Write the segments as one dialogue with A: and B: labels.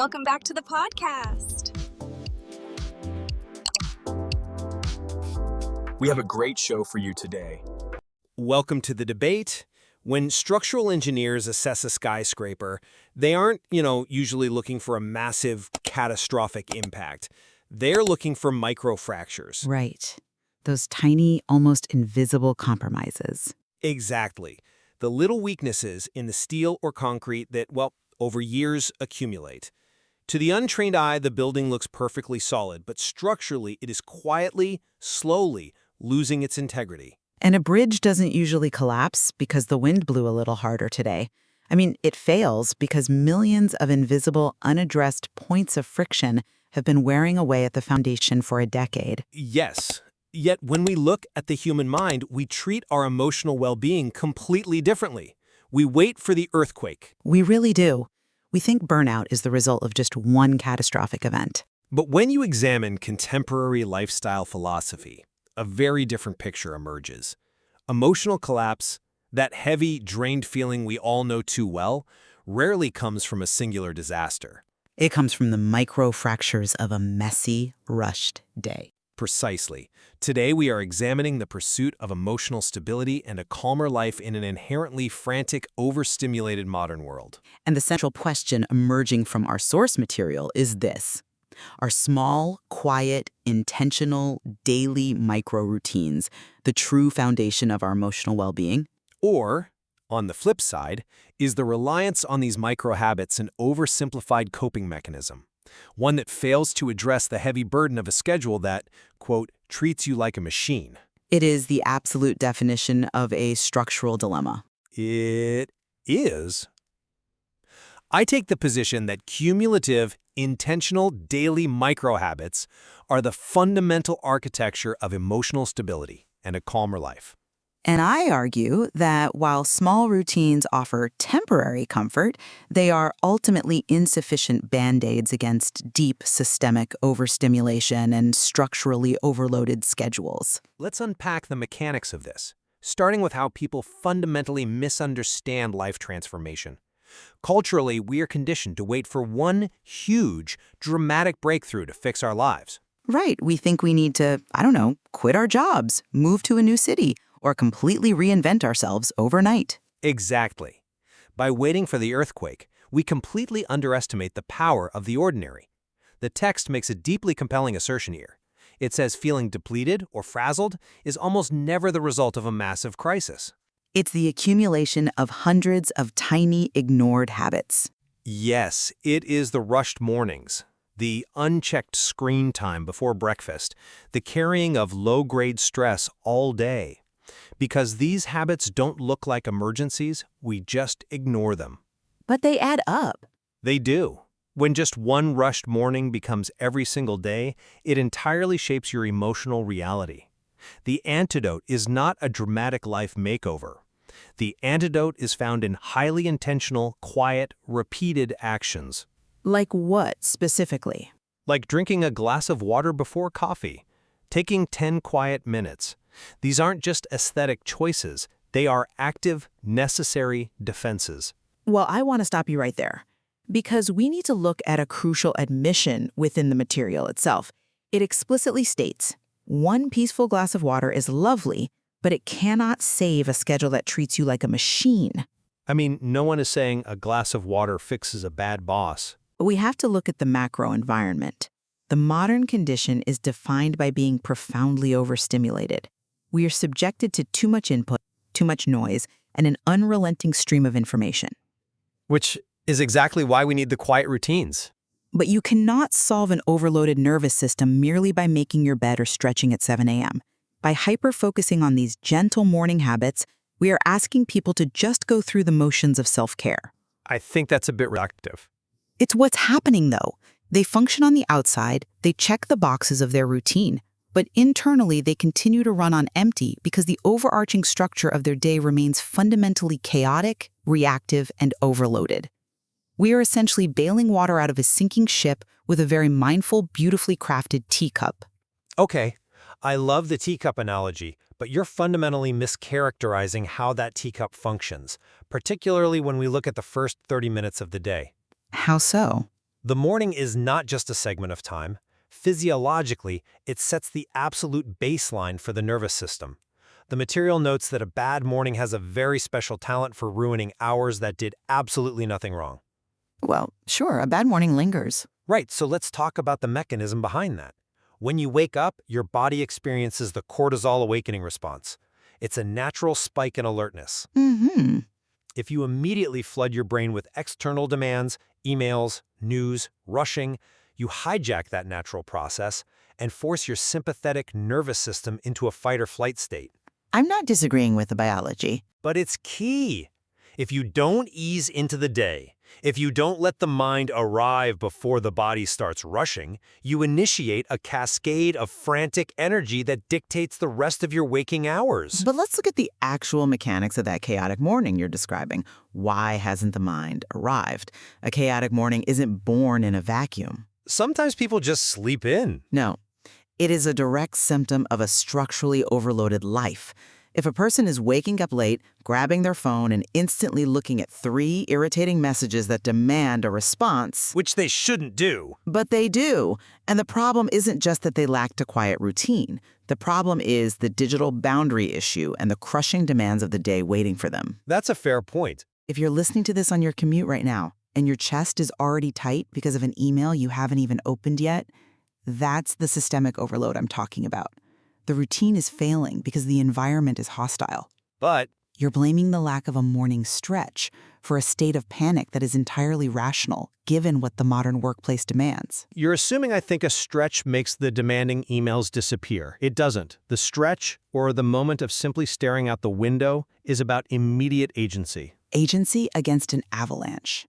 A: Welcome back to the podcast.
B: We have a great show for you today.
C: Welcome to the debate. When structural engineers assess a skyscraper, they aren't, usually looking for a massive, catastrophic impact. They're looking for microfractures.
D: Right. Those tiny, almost invisible compromises.
C: Exactly. The little weaknesses in the steel or concrete that, over years accumulate. To the untrained eye, the building looks perfectly solid, but structurally it is quietly, slowly losing its integrity.
D: And a bridge doesn't usually collapse because the wind blew a little harder today. It fails because millions of invisible, unaddressed points of friction have been wearing away at the foundation for a decade.
C: Yes. Yet when we look at the human mind, we treat our emotional well-being completely differently. We wait for the earthquake.
D: We really do. We think burnout is the result of just one catastrophic event.
C: But when you examine contemporary lifestyle philosophy, a very different picture emerges. Emotional collapse, that heavy, drained feeling we all know too well, rarely comes from a singular disaster.
D: It comes from the microfractures of a messy, rushed day.
C: Precisely. Today we are examining the pursuit of emotional stability and a calmer life in an inherently frantic, overstimulated modern world.
D: And the central question emerging from our source material is this. Are small, quiet, intentional, daily micro-routines the true foundation of our emotional well-being?
C: Or, on the flip side, is the reliance on these micro-habits an oversimplified coping mechanism? One that fails to address the heavy burden of a schedule that, quote, treats you like a machine.
D: It is the absolute definition of a structural dilemma.
C: It is. I take the position that cumulative, intentional daily micro-habits are the fundamental architecture of emotional stability and a calmer life.
D: And I argue that while small routines offer temporary comfort, they are ultimately insufficient band-aids against deep systemic overstimulation and structurally overloaded schedules.
C: Let's unpack the mechanics of this, starting with how people fundamentally misunderstand life transformation. Culturally, we are conditioned to wait for one huge, dramatic breakthrough to fix our lives.
D: Right. We think we need to, quit our jobs, move to a new city, or completely reinvent ourselves overnight.
C: Exactly. By waiting for the earthquake, we completely underestimate the power of the ordinary. The text makes a deeply compelling assertion here. It says feeling depleted or frazzled is almost never the result of a massive crisis.
D: It's the accumulation of hundreds of tiny, ignored habits.
C: Yes, it is the rushed mornings, the unchecked screen time before breakfast, the carrying of low-grade stress all day. Because these habits don't look like emergencies, we just ignore them.
D: But they add up.
C: They do. When just one rushed morning becomes every single day, it entirely shapes your emotional reality. The antidote is not a dramatic life makeover. The antidote is found in highly intentional, quiet, repeated actions.
D: Like what, specifically?
C: Like drinking a glass of water before coffee, taking 10 quiet minutes. These aren't just aesthetic choices, they are active, necessary defenses.
E: Well, I want to stop you right there, because we need to look at a crucial admission within the material itself. It explicitly states, one peaceful glass of water is lovely, but it cannot save a schedule that treats you like a machine.
C: No one is saying a glass of water fixes a bad boss.
E: We have to look at the macro environment. The modern condition is defined by being profoundly overstimulated. We are subjected to too much input, too much noise, and an unrelenting stream of information.
C: Which is exactly why we need the quiet routines.
E: But you cannot solve an overloaded nervous system merely by making your bed or stretching at 7 a.m. By hyper-focusing on these gentle morning habits, we are asking people to just go through the motions of self-care.
C: I think that's a bit reductive.
E: It's what's happening, though. They function on the outside, they check the boxes of their routine, but internally they continue to run on empty because the overarching structure of their day remains fundamentally chaotic, reactive, and overloaded. We are essentially bailing water out of a sinking ship with a very mindful, beautifully crafted teacup.
C: Okay, I love the teacup analogy, but you're fundamentally mischaracterizing how that teacup functions, particularly when we look at the first 30 minutes of the day.
D: How so?
C: The morning is not just a segment of time. Physiologically, it sets the absolute baseline for the nervous system. The material notes that a bad morning has a very special talent for ruining hours that did absolutely nothing wrong.
E: Well, sure, a bad morning lingers.
C: Right, so let's talk about the mechanism behind that. When you wake up, your body experiences the cortisol awakening response. It's a natural spike in alertness.
E: Mm-hmm.
C: If you immediately flood your brain with external demands, emails, news, rushing, you hijack that natural process and force your sympathetic nervous system into a fight-or-flight state.
E: I'm not disagreeing with the biology.
C: But it's key. If you don't ease into the day, if you don't let the mind arrive before the body starts rushing, you initiate a cascade of frantic energy that dictates the rest of your waking hours.
E: But let's look at the actual mechanics of that chaotic morning you're describing. Why hasn't the mind arrived? A chaotic morning isn't born in a vacuum.
C: Sometimes people just sleep in.
E: No, it is a direct symptom of a structurally overloaded life. If a person is waking up late, grabbing their phone, and instantly looking at 3 irritating messages that demand a response,
C: Which they shouldn't do.
E: but they do. And the problem isn't just that they lacked a quiet routine. The problem is the digital boundary issue and the crushing demands of the day waiting for them.
C: That's a fair point.
E: If you're listening to this on your commute right now, and your chest is already tight because of an email you haven't even opened yet, that's the systemic overload I'm talking about. The routine is failing because the environment is hostile.
C: But
E: You're blaming the lack of a morning stretch for a state of panic that is entirely rational, given what the modern workplace demands.
C: you're assuming I think a stretch makes the demanding emails disappear. It doesn't. The stretch, or the moment of simply staring out the window, is about immediate agency.
E: Agency against an avalanche.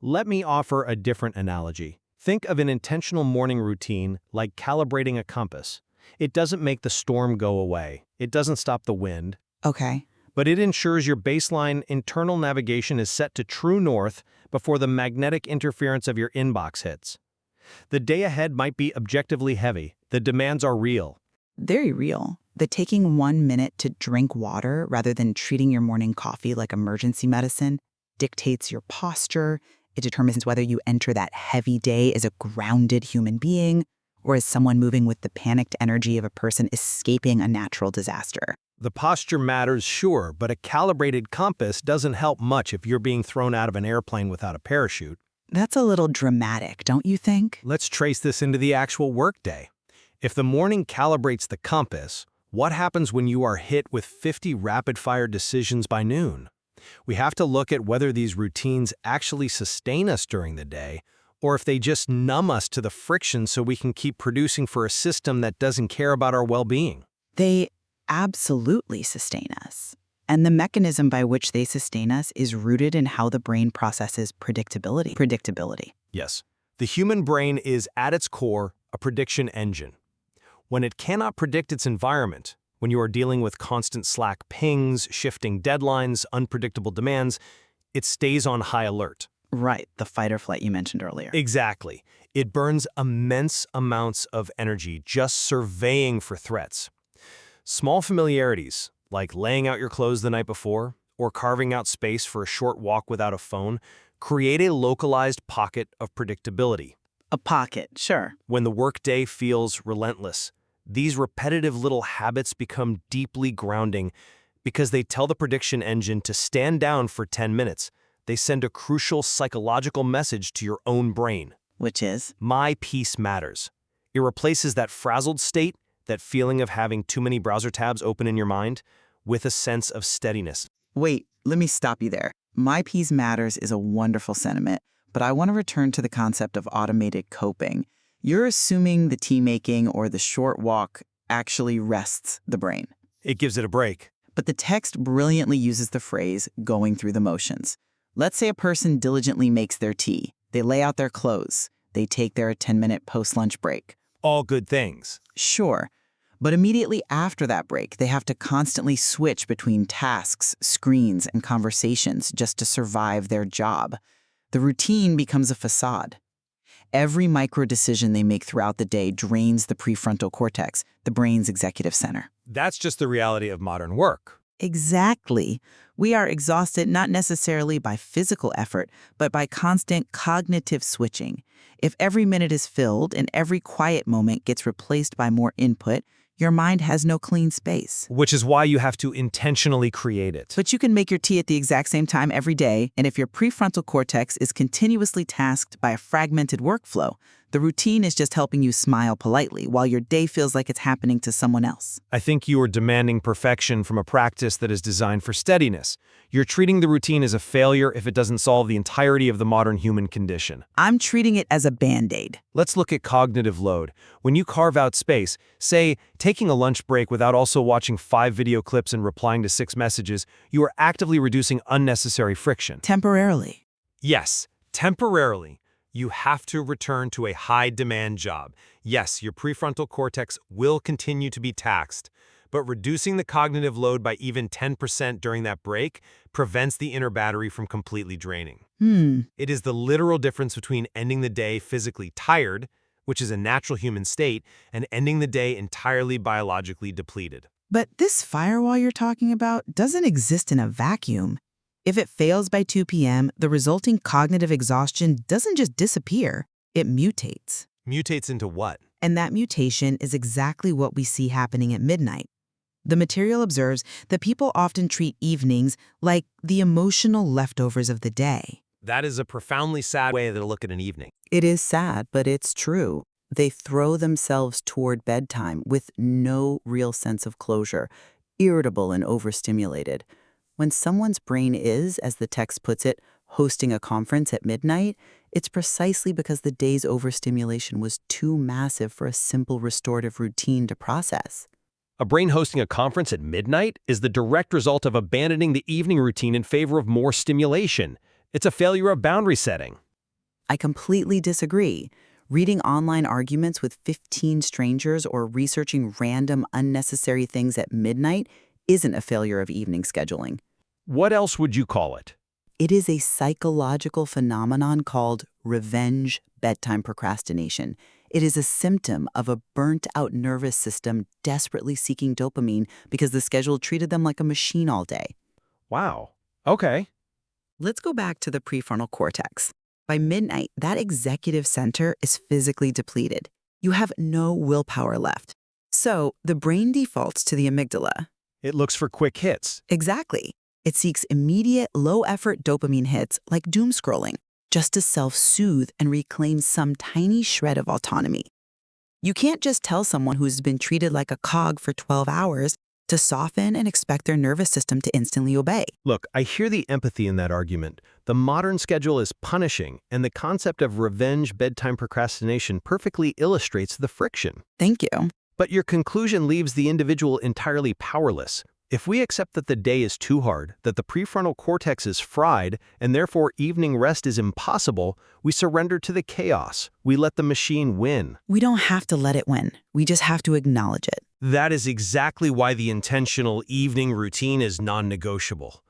C: Let me offer a different analogy. Think of an intentional morning routine like calibrating a compass. It doesn't make the storm go away. It doesn't stop the wind.
E: Okay.
C: But it ensures your baseline internal navigation is set to true north before the magnetic interference of your inbox hits. The day ahead might be objectively heavy. The demands are real.
E: Very real. The taking 1 minute to drink water rather than treating your morning coffee like emergency medicine dictates your posture. It determines whether you enter that heavy day as a grounded human being or as someone moving with the panicked energy of a person escaping a natural disaster.
C: The posture matters, sure, but a calibrated compass doesn't help much if you're being thrown out of an airplane without a parachute.
E: That's a little dramatic, don't you think?
C: Let's trace this into the actual workday. If the morning calibrates the compass, what happens when you are hit with 50 rapid-fire decisions by noon? We have to look at whether these routines actually sustain us during the day, or if they just numb us to the friction so we can keep producing for a system that doesn't care about our well-being.
E: They absolutely sustain us. And the mechanism by which they sustain us is rooted in how the brain processes predictability. Predictability.
C: Yes, the human brain is, at its core, a prediction engine. When it cannot predict its environment, when you are dealing with constant Slack pings, shifting deadlines, unpredictable demands, it stays on high alert.
E: Right, the fight or flight you mentioned earlier.
C: Exactly. It burns immense amounts of energy just surveying for threats. Small familiarities, like laying out your clothes the night before or carving out space for a short walk without a phone, create a localized pocket of predictability.
E: A pocket, sure.
C: When the workday feels relentless, these repetitive little habits become deeply grounding because they tell the prediction engine to stand down for 10 minutes. They send a crucial psychological message to your own brain.
E: Which is?
C: My peace matters. It replaces that frazzled state, that feeling of having too many browser tabs open in your mind, with a sense of steadiness.
E: Wait, let me stop you there. My peace matters is a wonderful sentiment, but I want to return to the concept of automated coping. You're assuming the tea making or the short walk actually rests the brain.
C: It gives it a break.
E: But the text brilliantly uses the phrase going through the motions. Let's say a person diligently makes their tea. They lay out their clothes. They take their 10-minute post-lunch break.
C: All good things.
E: Sure. But immediately after that break, they have to constantly switch between tasks, screens, and conversations just to survive their job. The routine becomes a facade. Every micro decision they make throughout the day drains the prefrontal cortex, the brain's executive center.
C: That's just the reality of modern work.
E: Exactly. We are exhausted not necessarily by physical effort, but by constant cognitive switching. If every minute is filled and every quiet moment gets replaced by more input, your mind has no clean space.
C: Which is why you have to intentionally create it.
E: But you can make your tea at the exact same time every day, and if your prefrontal cortex is continuously tasked by a fragmented workflow, the routine is just helping you smile politely while your day feels like it's happening to someone else.
C: I think you are demanding perfection from a practice that is designed for steadiness. You're treating the routine as a failure if it doesn't solve the entirety of the modern human condition.
E: I'm treating it as a Band-Aid.
C: Let's look at cognitive load. When you carve out space, say, taking a lunch break without also watching 5 video clips and replying to 6 messages, you are actively reducing unnecessary friction.
E: Temporarily.
C: Yes, temporarily. You have to return to a high-demand job. Yes, your prefrontal cortex will continue to be taxed, but reducing the cognitive load by even 10% during that break prevents the inner battery from completely draining. It is the literal difference between ending the day physically tired, which is a natural human state, and ending the day entirely biologically depleted.
E: But this firewall you're talking about doesn't exist in a vacuum. If it fails by 2 p.m., the resulting cognitive exhaustion doesn't just disappear, it mutates.
C: Mutates into what?
E: And that mutation is exactly what we see happening at midnight. The material observes that people often treat evenings like the emotional leftovers of the day.
C: That is a profoundly sad way to look at an evening.
D: It is sad, but it's true. They throw themselves toward bedtime with no real sense of closure, irritable and overstimulated. When someone's brain is, as the text puts it, hosting a conference at midnight, it's precisely because the day's overstimulation was too massive for a simple restorative routine to process.
C: A brain hosting a conference at midnight is the direct result of abandoning the evening routine in favor of more stimulation. It's a failure of boundary setting.
D: I completely disagree. Reading online arguments with 15 strangers or researching random, unnecessary things at midnight isn't a failure of evening scheduling.
C: What else would you call it?
D: It is a psychological phenomenon called revenge bedtime procrastination. It is a symptom of a burnt-out nervous system desperately seeking dopamine because the schedule treated them like a machine all day.
C: Wow. Okay.
E: Let's go back to the prefrontal cortex. By midnight, that executive center is physically depleted. You have no willpower left. So the brain defaults to the amygdala.
C: It looks for quick hits.
E: Exactly. It seeks immediate, low-effort dopamine hits like doom scrolling, just to self-soothe and reclaim some tiny shred of autonomy. You can't just tell someone who's been treated like a cog for 12 hours to soften and expect their nervous system to instantly obey.
C: Look, I hear the empathy in that argument. The modern schedule is punishing, and the concept of revenge bedtime procrastination perfectly illustrates the friction.
E: Thank you.
C: But your conclusion leaves the individual entirely powerless. If we accept that the day is too hard, that the prefrontal cortex is fried, and therefore evening rest is impossible, we surrender to the chaos. We let the machine win.
E: We don't have to let it win. We just have to acknowledge it.
C: That is exactly why the intentional evening routine is non-negotiable.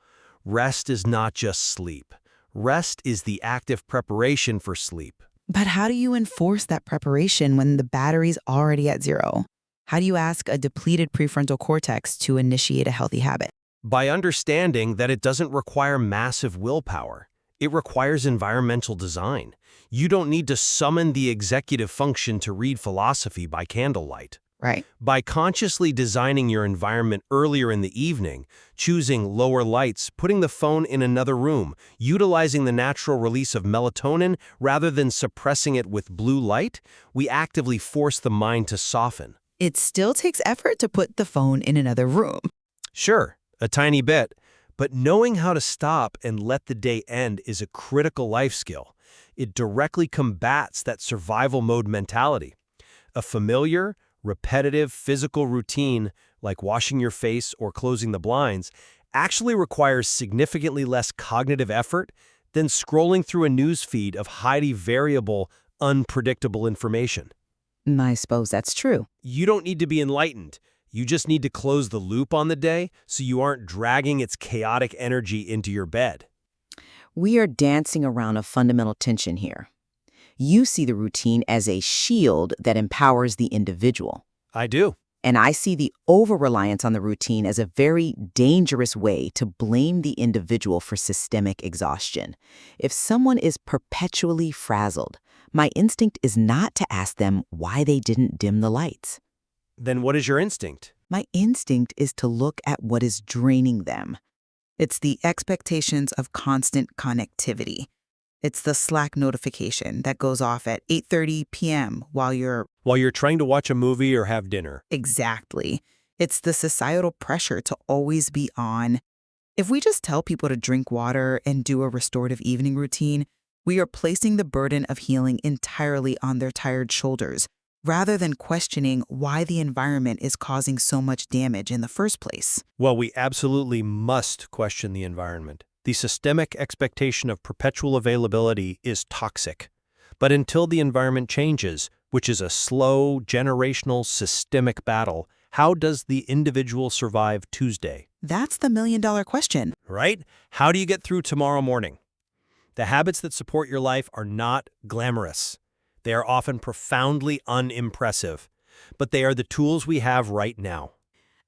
C: Rest is not just sleep. Rest is the active preparation for sleep.
E: But how do you enforce that preparation when the battery's already at zero? How do you ask a depleted prefrontal cortex to initiate a healthy habit?
C: By understanding that it doesn't require massive willpower. It requires environmental design. You don't need to summon the executive function to read philosophy by candlelight.
E: Right.
C: By consciously designing your environment earlier in the evening, choosing lower lights, putting the phone in another room, utilizing the natural release of melatonin rather than suppressing it with blue light, we actively force the mind to soften.
E: It still takes effort to put the phone in another room.
C: Sure, a tiny bit, but knowing how to stop and let the day end is a critical life skill. It directly combats that survival mode mentality. A familiar, repetitive physical routine, like washing your face or closing the blinds, actually requires significantly less cognitive effort than scrolling through a news feed of highly variable, unpredictable information.
D: I suppose that's true.
C: You don't need to be enlightened. You just need to close the loop on the day so you aren't dragging its chaotic energy into your bed.
F: We are dancing around a fundamental tension here. You see the routine as a shield that empowers the individual.
C: I do.
F: And I see the over-reliance on the routine as a very dangerous way to blame the individual for systemic exhaustion. If someone is perpetually frazzled my instinct is not to ask them why they didn't dim the lights.
C: Then what is your instinct?
E: My instinct is to look at what is draining them. It's the expectations of constant connectivity. It's the Slack notification that goes off at 8:30 p.m. while you're...
C: While you're trying to watch a movie or have dinner.
E: Exactly. It's the societal pressure to always be on. If we just tell people to drink water and do a restorative evening routine, we are placing the burden of healing entirely on their tired shoulders, rather than questioning why the environment is causing so much damage in the first place.
C: Well, we absolutely must question the environment. The systemic expectation of perpetual availability is toxic. But until the environment changes, which is a slow, generational, systemic battle, how does the individual survive Tuesday?
E: That's the million-dollar question.
C: Right? How do you get through tomorrow morning? The habits that support your life are not glamorous. They are often profoundly unimpressive, but they are the tools we have right now.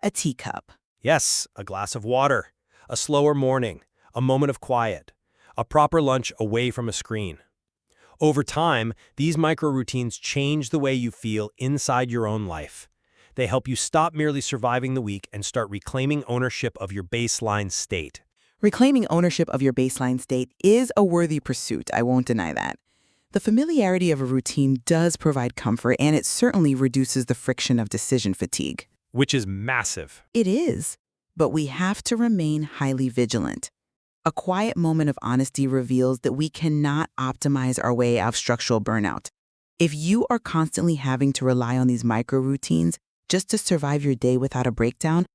E: A teacup.
C: Yes, a glass of water, a slower morning, a moment of quiet, a proper lunch away from a screen. Over time, these micro-routines change the way you feel inside your own life. They help you stop merely surviving the week and start reclaiming ownership of your baseline state.
E: Reclaiming ownership of your baseline state is a worthy pursuit, I won't deny that. The familiarity of a routine does provide comfort, and it certainly reduces the friction of decision fatigue.
C: Which is massive.
E: It is, but we have to remain highly vigilant. A quiet moment of honesty reveals that we cannot optimize our way out of structural burnout. If you are constantly having to rely on these micro routines just to survive your day without a breakdown,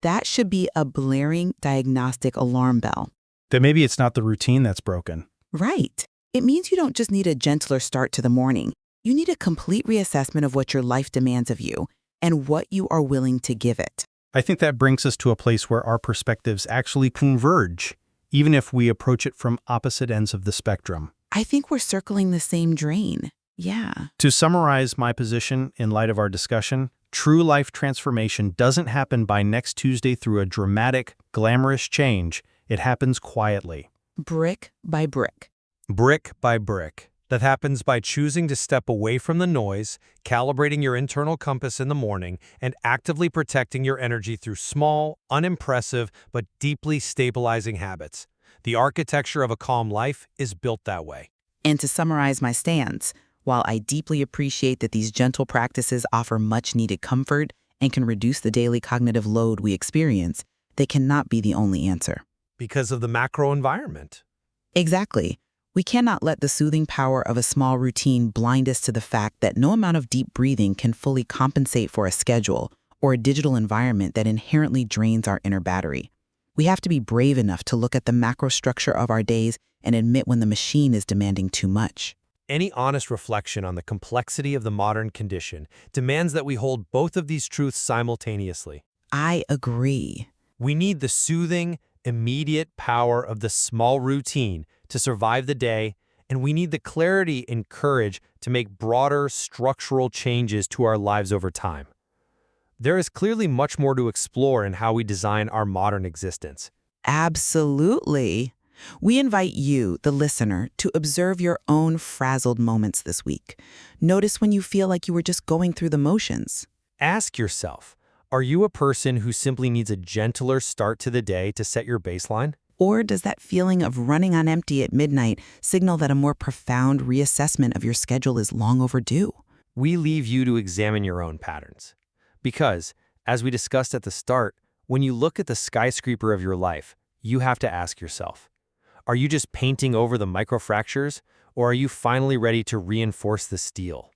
E: that should be a blaring diagnostic alarm bell.
G: Then maybe it's not the routine that's broken.
E: Right. It means you don't just need a gentler start to the morning. You need a complete reassessment of what your life demands of you and what you are willing to give it.
G: I think that brings us to a place where our perspectives actually converge, even if we approach it from opposite ends of the spectrum.
E: I think we're circling the same drain. Yeah.
G: To summarize my position in light of our discussion, true life transformation doesn't happen by next Tuesday through a dramatic, glamorous change. It happens quietly.
E: Brick by brick.
C: Brick by brick. That happens by choosing to step away from the noise, calibrating your internal compass in the morning, and actively protecting your energy through small, unimpressive, but deeply stabilizing habits. The architecture of a calm life is built that way.
E: And to summarize my stance, while I deeply appreciate that these gentle practices offer much-needed comfort and can reduce the daily cognitive load we experience, they cannot be the only answer.
C: Because of the macro environment.
E: Exactly. We cannot let the soothing power of a small routine blind us to the fact that no amount of deep breathing can fully compensate for a schedule or a digital environment that inherently drains our inner battery. We have to be brave enough to look at the macro structure of our days and admit when the machine is demanding too much.
C: Any honest reflection on the complexity of the modern condition demands that we hold both of these truths simultaneously.
E: I agree.
C: We need the soothing, immediate power of the small routine to survive the day, and we need the clarity and courage to make broader structural changes to our lives over time. There is clearly much more to explore in how we design our modern existence.
E: Absolutely. We invite you, the listener, to observe your own frazzled moments this week. Notice when you feel like you were just going through the motions.
C: Ask yourself, are you a person who simply needs a gentler start to the day to set your baseline?
E: Or does that feeling of running on empty at midnight signal that a more profound reassessment of your schedule is long overdue?
C: We leave you to examine your own patterns. Because, as we discussed at the start, when you look at the skyscraper of your life, you have to ask yourself, are you just painting over the microfractures, or are you finally ready to reinforce the steel?